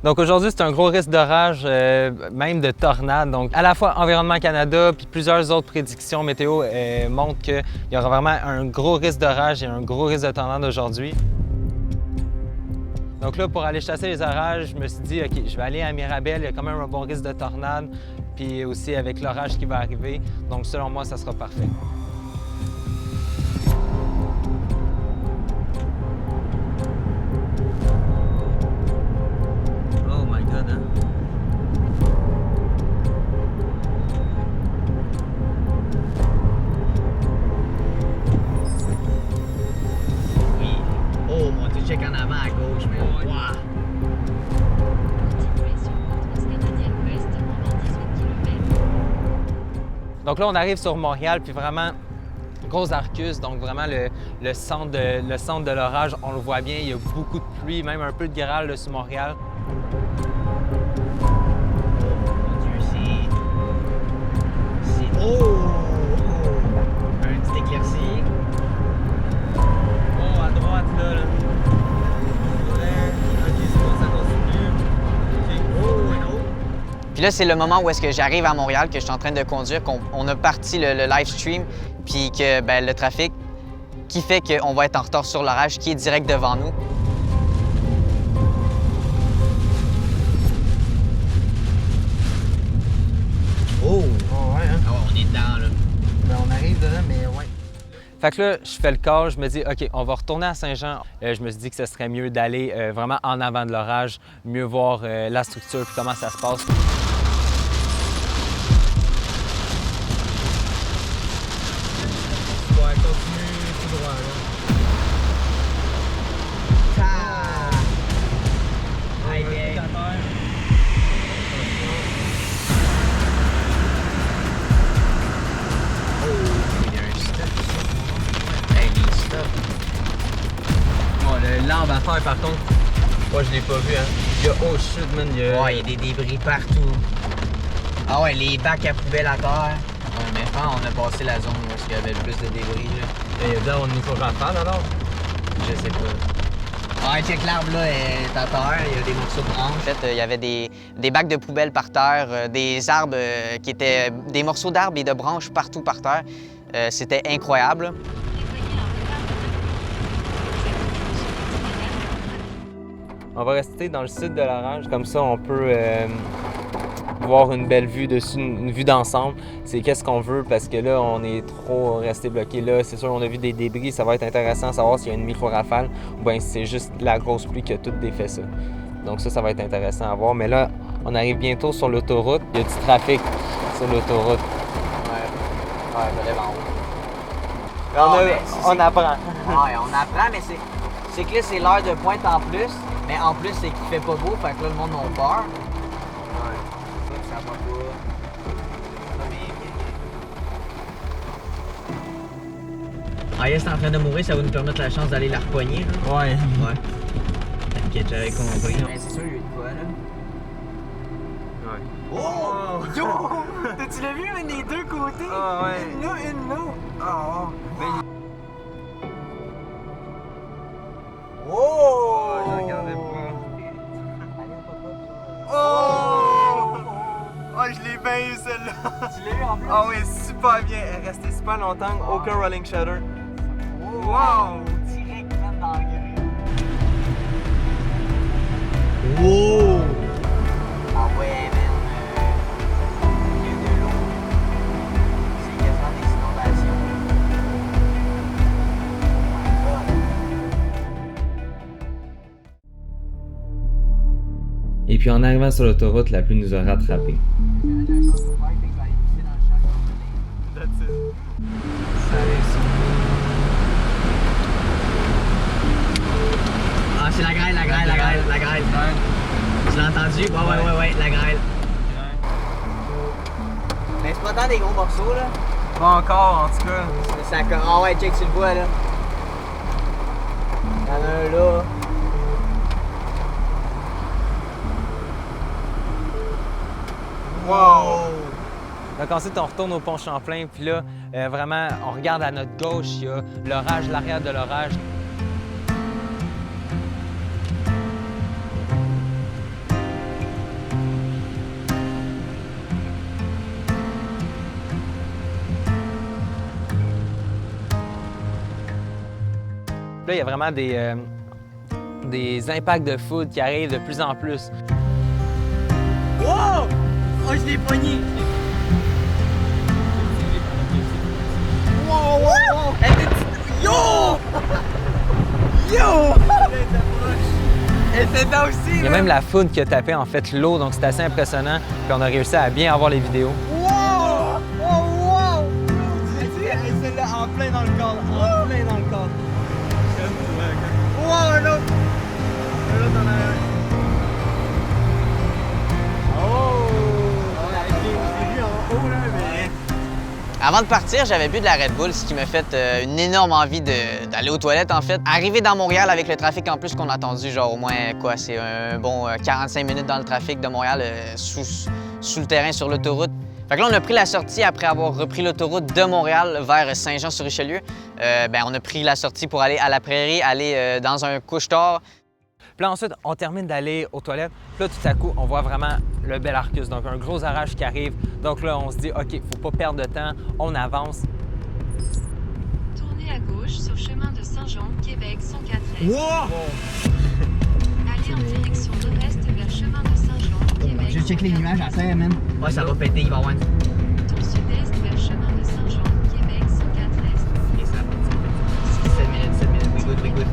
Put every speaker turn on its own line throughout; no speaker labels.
Donc aujourd'hui, c'est un gros risque d'orage, même de tornade. Donc à la fois Environnement Canada puis plusieurs autres prédictions météo montrent qu'il y aura vraiment un gros risque d'orage et un gros risque de tornade aujourd'hui. Donc là, pour aller chasser les orages, je me suis dit, OK, je vais aller à Mirabel, il y a quand même un bon risque de tornade, puis aussi avec l'orage qui va arriver. Donc selon moi, ça sera parfait. Oh my God, hein?
Oui. Oh mon Dieu, check en avant à gauche, mais wow.
Donc là, on arrive sur Montréal, puis vraiment, gros Arcus, donc vraiment le centre de l'orage, on le voit bien, il y a beaucoup de pluie, même un peu de grêle là, sur Montréal.
Mon Dieu, c'est... Oh! Un petit éclairci.
Oh, à droite, là. Ouais, OK, c'est bon, ça continue. OK.
Oh, un autre. Puis là, c'est le moment où est-ce que j'arrive à Montréal, que je suis en train de conduire, qu'on a parti le live stream, puis que ben, le trafic qui fait qu'on va être en retard sur l'orage qui est direct devant nous. Oh!
Oh, ouais, hein?
Ah ouais, on est dedans, là.
Ben, on arrive dedans, mais ouais. Fait que là, je fais le call, je me dis, OK, on va retourner à Saint-Jean. Je me suis dit que ce serait mieux d'aller vraiment en avant de l'orage, mieux voir la structure et comment ça se passe. Ouais, continue tout droit, là.
Aïe, aïe.
Oh, le lampe à terre, par contre, moi, je l'ai pas vu, hein. Il y a, oh shit, man, il y a...
Ouais, il y a des débris partout. Ah ouais, les bacs à poubelle à terre. Ouais, mais enfin, on a passé la zone où il y avait le plus de débris, là.
Il y a bien, on nous faut rafale, alors?
Je sais pas. Ouais, check l'arbre, là, est à terre. Il y a des morceaux de branches. En fait, il y avait des bacs de poubelle par terre, des arbres qui étaient... des morceaux d'arbres et de branches partout par terre. C'était incroyable.
On va rester dans le sud de l'orage, comme ça on peut voir une belle vue dessus, une vue d'ensemble. C'est qu'est-ce qu'on veut parce que là on est trop resté bloqué là. C'est sûr on a vu des débris, ça va être intéressant de savoir s'il y a une micro-rafale ou bien si c'est juste la grosse pluie qui a tout défait ça. Donc ça va être intéressant à voir. Mais là, on arrive bientôt sur l'autoroute. Il y a du trafic sur l'autoroute.
Ouais, je lève en haut.
On apprend.
Ouais, on apprend, mais c'est que là, c'est l'heure de pointe en plus. Mais en plus, c'est qu'il fait pas beau, fait que là, le monde a peur. Ouais. Ça va pas. Ah, yes, c'est en train de mourir, ça va nous permettre la chance d'aller la repogner. Là.
Ouais.
Ouais. T'inquiète, j'avais compris. Mais c'est sûr, il y a eu de quoi, là.
Ouais.
Oh! Yo! Tu l'as vu, mais des deux côtés?
Ah ouais.
Une là, une là. Oh! Oh!
Je regardais pas.
Oh!
Oh, je l'ai bien eu celle-là!
Tu l'as eu en plus?
Ah oui, super bien. Elle est restée super longtemps, aucun rolling shutter.
Wow! Direct même dans la grille. Wow! Ah ouais, man. Il y a de l'eau. C'est quasiment des inondations.
Et puis en arrivant sur l'autoroute, la pluie nous a rattrapés.
Ah, c'est la grêle. Tu l'as entendu? Ouais, la grêle. Mais c'est pas tant des gros morceaux, là.
Pas encore, en tout cas.
Ah ouais, check, tu le vois, là. Il y en a un là.
Wow! Donc ensuite, on retourne au pont Champlain, puis là, vraiment, on regarde à notre gauche, il y a l'orage, l'arrière de l'orage. Là, il y a vraiment des impacts de foudre qui arrivent de plus en plus.
Wow! Oh, je l'ai pogné! Wow, wow, wow! Yo! Yo! Elle était là aussi,
Il y a même la foudre qui a tapé en fait l'eau, donc c'est assez impressionnant. Puis on a réussi à bien avoir les vidéos.
Wow! Oh, wow! Celle-là en plein dans le cadre, en plein dans le cadre. Wow, un autre! Un autre en arrière. Avant de partir, j'avais bu de la Red Bull, ce qui m'a fait une énorme envie d'aller aux toilettes, en fait. Arrivé dans Montréal avec le trafic en plus qu'on a attendu, genre au moins, quoi, c'est un bon 45 minutes dans le trafic de Montréal, sous le terrain, sur l'autoroute. Fait que là, on a pris la sortie après avoir repris l'autoroute de Montréal vers Saint-Jean-sur-Richelieu. On a pris la sortie pour aller à la prairie, aller dans un couche-tard.
Puis là, ensuite, on termine d'aller aux toilettes. Puis là, tout à coup, on voit vraiment le bel Arcus, donc un gros orage qui arrive. Donc là, on se dit, OK, faut pas perdre de temps, on avance.
Tournez à gauche sur chemin de Saint-Jean, Québec 104 Est.
Wow!
Allez en direction nord-est vers chemin de Saint-Jean, Québec.
Je check les nuages à terre, man. Ouais, ça va péter, il va y avoir une...
Tour sud-est vers chemin de Saint-Jean, Québec 104 Est.
Et ça va péter. 7 minutes, we good, we good.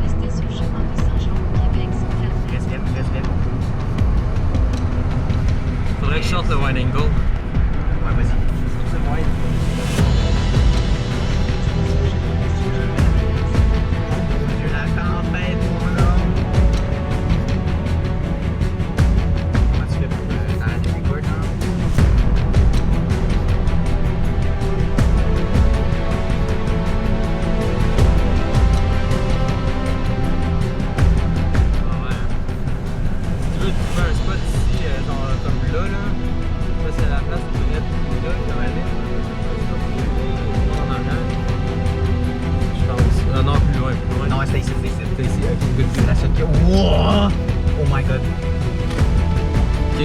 Restez sur chemin de Saint-Jean, Québec 104 Est.
Respect.
Faudrait que je sorte le wide angle.
Ouais, vas-y. C'est wide. Je la tempête, mon homme. Comment tu fais pour arrêter les cordes, hein?
Si tu veux trouver un spot ici, comme là, ça c'est la place où tu devrais être là, comme elle est. En arrière. Je pense. Non, plus loin, plus loin.
Non, c'est ici.
C'est ici, ok, good.
C'est la seule qui... Wow! Oh my god.
Ok.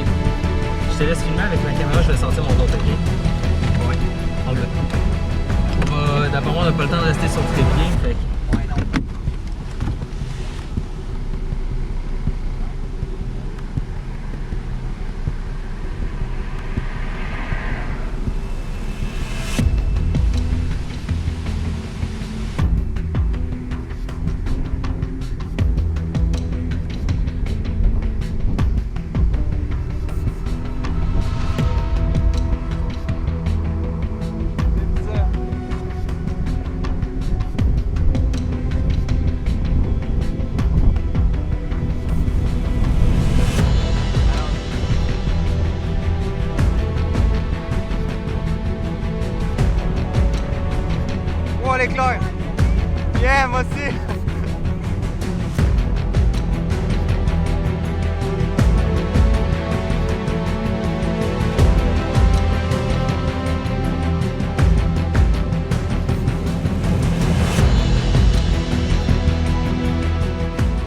Je te laisse filmer avec ma caméra, je vais sortir mon autre, ok?
Ouais. All good.
D'après moi, on n'a pas le temps de rester sur le trépied, fait que...
Ouais, non. Oh, elle est claire! Yeah, moi aussi!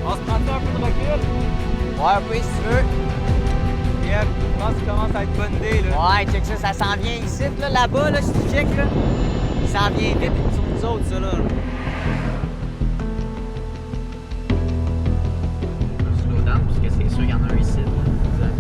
On se prend un peu de recul?
Ouais, un peu si tu veux.
Yep, je pense qu'il commence à être bonne idée, là.
Ouais, check ça, ça s'en vient ici, là-bas, là, si tu check, là. Ça s'en vient vite sur nous autres, ça, là. Slow down, parce que c'est sûr qu'il y en a un ici, là. Exact.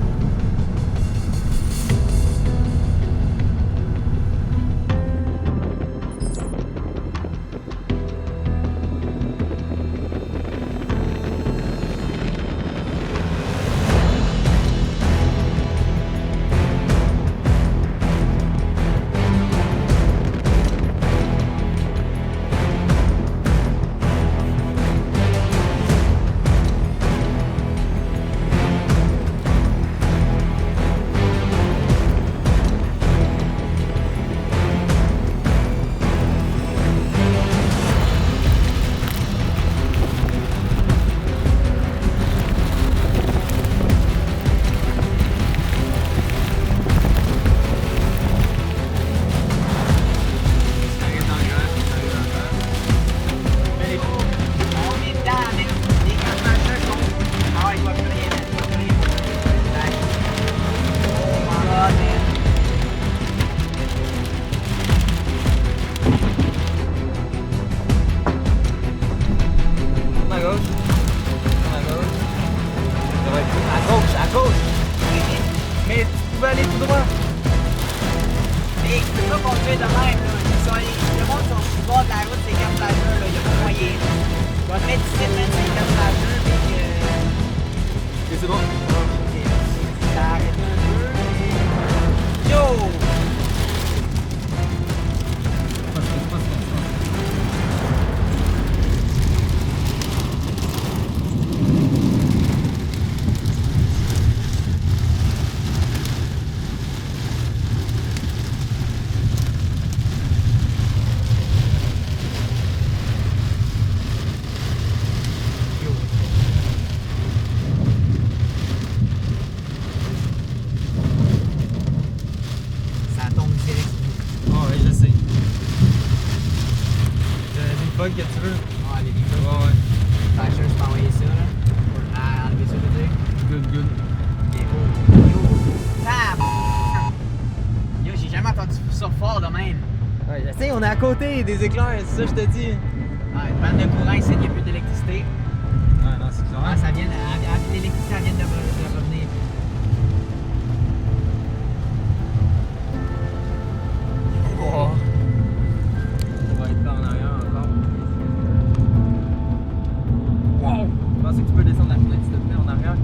que tu veux.
Ouais, les vidéos.
Ouais, ouais.
Fait que je peux envoyer ça, là. Pour enlever ça, je veux dire.
Good, good.
Yo, j'ai jamais entendu ça fort de même.
Ouais, je sais, on est à côté des éclairs, c'est ça que je te dis.
Ouais, une panne de courant ici, il n'y a plus d'électricité.
Ouais, non, c'est clair.
Ouais, ça vient, l'électricité vient de revenir.
Oh. On va être là en arrière encore. Wow! Je pense que tu peux descendre la fenêtre s'il te plaît en arrière.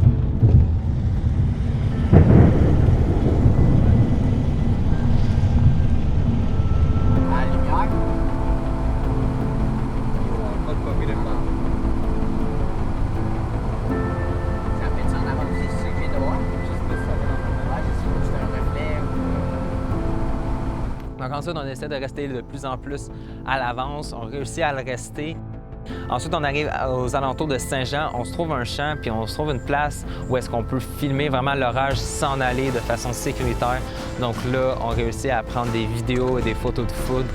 À la lumière.
Pas de popper le temps.
Ça fait ça en avant aussi, c'est ce que je viens de voir. Ouais, je sais pas, c'est un reflet.
Donc ensuite, on essaie de rester de plus en plus à l'avance. On réussit à le rester. Ensuite, on arrive aux alentours de Saint-Jean. On se trouve un champ, puis on se trouve une place où est-ce qu'on peut filmer vraiment l'orage s'en aller de façon sécuritaire. Donc là, on réussit à prendre des vidéos et des photos de foudre.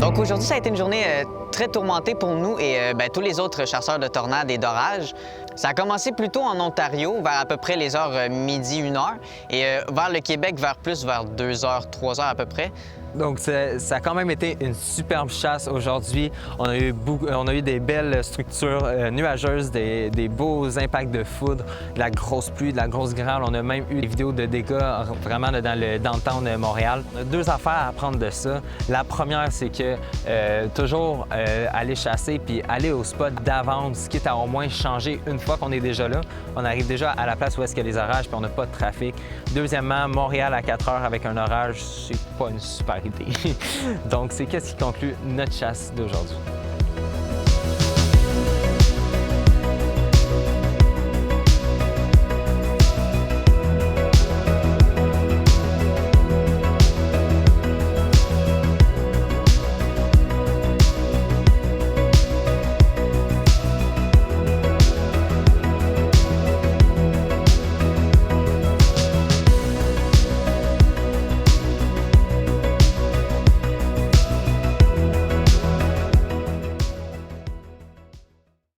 Donc aujourd'hui, ça a été une journée très tourmentée pour nous et tous les autres chasseurs de tornades et d'orages. Ça a commencé plutôt en Ontario, vers à peu près les heures midi, 1h, et vers le Québec, vers 2h, 3h à peu près.
Donc, ça a quand même été une superbe chasse aujourd'hui. On a eu des belles structures nuageuses, des beaux impacts de foudre, de la grosse pluie, de la grosse grêle. On a même eu des vidéos de dégâts vraiment dans le downtown de Montréal. On a deux affaires à apprendre de ça. La première, c'est que toujours aller chasser puis aller au spot d'avance, quitte à au moins changer une fois qu'on est déjà là. On arrive déjà à la place où est-ce qu'il y a les orages puis on n'a pas de trafic. Deuxièmement, Montréal à 4 heures avec un orage, c'est pas une super idée. Donc, c'est qu'est-ce qui conclut notre chasse d'aujourd'hui.